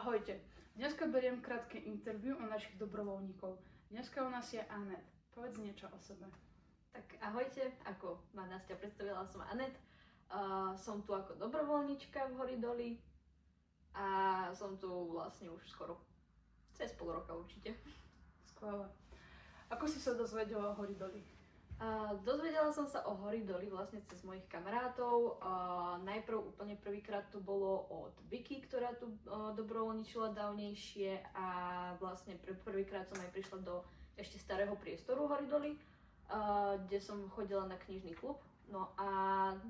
Ahojte, dneska beriem krátke interview o našich dobrovoľníkov. Dneska u nás je Anet. Povedz niečo o sebe. Tak ahojte, ako ma Nastia predstavila, som Anet. Som tu ako dobrovoľnička v Horidoli a som tu vlastne už skoro cez pol roka určite. Skvelé. Ako si sa dozvedela o Horidoli? Dozvedela som sa o Horidoli vlastne cez mojich kamarátov. Najprv úplne prvýkrát to bolo od Vicky, ktorá tu dobrovoľničila dávnejšie a vlastne prvýkrát som aj prišla do ešte starého priestoru Horidoli, kde som chodila na knižný klub. No a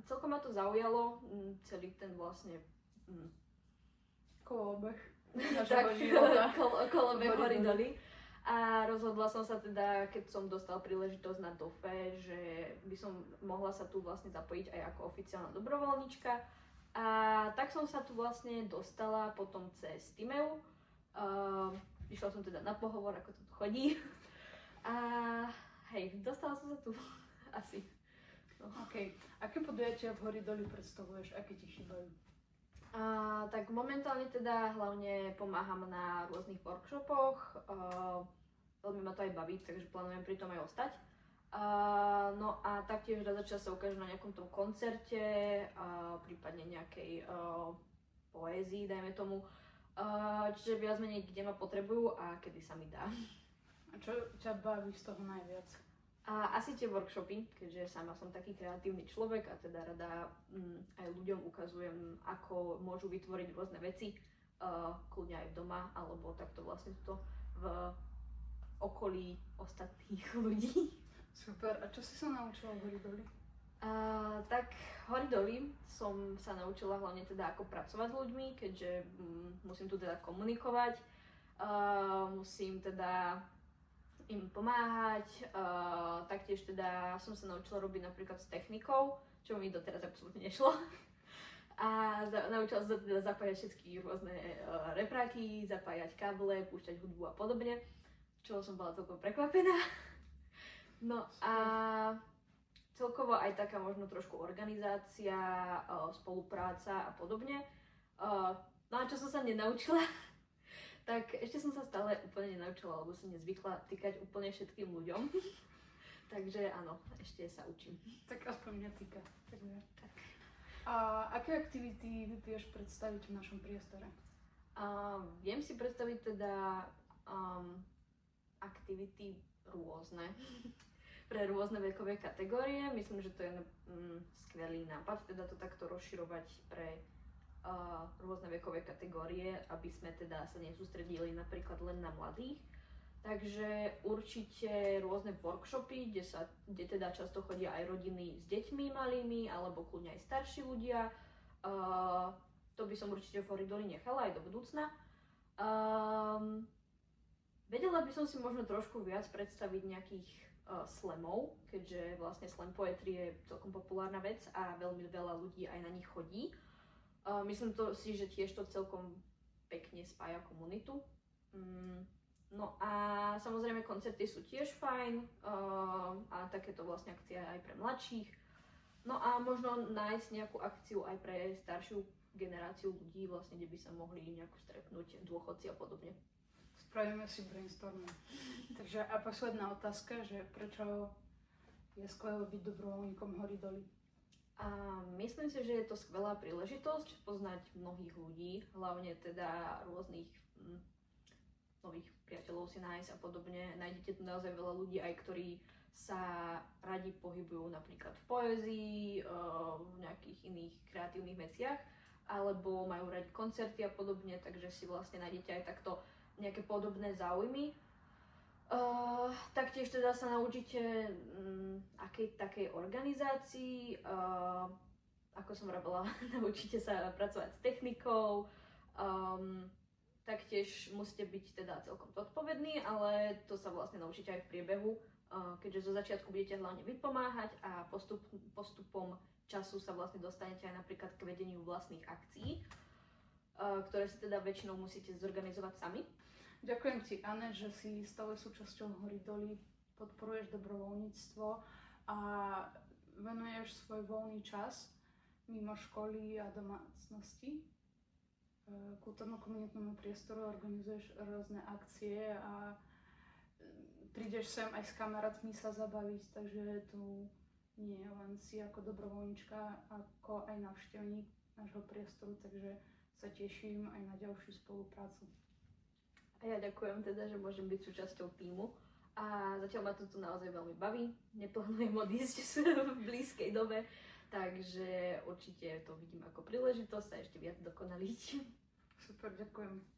celkom ma to zaujalo, celý ten vlastne Kolobeh tak, našeho života. kolobeh Horidoli. A rozhodla som sa teda, keď som dostala príležitosť na DOFE, že by som mohla sa tu vlastne zapojiť aj ako oficiálna dobrovoľnička. A tak som sa tu vlastne dostala potom cez Timeu. Išla som teda na pohovor, ako to tu chodí. A hej, dostala som sa tu asi. No. OK. Aké podujatia v Horidoli predstavuješ? Aké ti chýbajú? Tak momentálne teda hlavne pomáham na rôznych workshopoch, veľmi ma to aj baví, takže plánujem pri tom aj ostať. No a taktiež raz za čas sa ukážem na nejakom tom koncerte, prípadne nejakej poézii, dajme tomu. Čiže viac menej, kde ma potrebujú a kedy sa mi dá. A čo ťa baví z toho najviac? Asi tie workshopy, keďže sama som taký kreatívny človek a teda rada aj ľuďom ukazujem, ako môžu vytvoriť rôzne veci, kľudne aj doma, alebo takto vlastne to v okolí ostatných ľudí. Super. A čo si sa naučila v Horidoli? Tak Horidoli som sa naučila hlavne teda ako pracovať s ľuďmi, keďže musím tu teda komunikovať, musím teda im pomáhať, taktiež teda som sa naučila robiť napríklad s technikou, čo mi doteraz absolútne nešlo. A naučila som sa teda zapájať všetky rôzne repráky, zapájať káble, púšťať hudbu a podobne, čo som bola celkom prekvapená. No a celkovo aj taká možno trošku organizácia, spolupráca a podobne. No a čo som sa nenaučila, tak ešte som sa stále úplne nenaučila, lebo som nezvykla týkať úplne všetkým ľuďom. Takže áno, ešte sa učím. Tak aspoň mňa týka. Tak. A aké aktivity vieš predstaviť v našom priestore? Viem si predstaviť teda aktivity rôzne pre rôzne vekové kategórie. Myslím, že to je skvelý nápad, teda to takto rozširovať pre rôzne vekové kategórie, aby sme teda sa nesústredili napríklad len na mladých. Takže určite rôzne workshopy, kde teda často chodia aj rodiny s deťmi malými, alebo kľudne aj starší ľudia. To by som určite v Horidoli nechala aj do budúcna. Vedela by som si možno trošku viac predstaviť nejakých slamov, keďže vlastne slam poetry je celkom populárna vec a veľmi veľa ľudí aj na nich chodí. Myslím si, že tiež to celkom pekne spája komunitu. No a samozrejme koncerty sú tiež fajn a takéto vlastne akcie aj pre mladších. No a možno nájsť nejakú akciu aj pre staršiu generáciu ľudí, vlastne, kde by sa mohli nejako stretnúť dôchodci a podobne. Spravíme si brainstorming. Takže a posledná otázka, že prečo je skvelé byť dobrovoľníkom Horidoli? Myslím si, že je to skvelá príležitosť poznať mnohých ľudí, hlavne teda rôznych nových priateľov si nájsť a podobne. Nájdete tu naozaj veľa ľudí, aj ktorí sa radi pohybujú napríklad v poézii, v nejakých iných kreatívnych veciach, alebo majú radi koncerty a podobne, takže si vlastne nájdete aj takto nejaké podobné záujmy. Taktiež teda sa naučíte akej takej organizácii, ako som robila, naučíte sa pracovať s technikou, taktiež musíte byť teda celkom zodpovední, ale to sa vlastne naučíte aj v priebehu, keďže zo začiatku budete hlavne vypomáhať a postupom času sa vlastne dostanete aj napríklad k vedeniu vlastných akcií, ktoré si teda väčšinou musíte zorganizovať sami. Ďakujem ti, Ane, že si stále súčasťou Horidoli, podporuješ dobrovoľníctvo a venuješ svoj voľný čas mimo školy a domácnosti. kultúrno-komunitnému priestoru, organizuješ rôzne akcie a prídeš sem aj s kamarátmi sa zabaviť, takže tu nie len si ako dobrovoľníčka, ako aj návštevník nášho priestoru, takže sa teším aj na ďalšiu spoluprácu. A ja ďakujem teda, že môžem byť súčasťou tímu a zatiaľ ma to tu naozaj veľmi baví. Neplánujem odísť v blízkej dobe, takže určite to vidím ako príležitosť sa ešte viac dokonaliť. Super, ďakujem.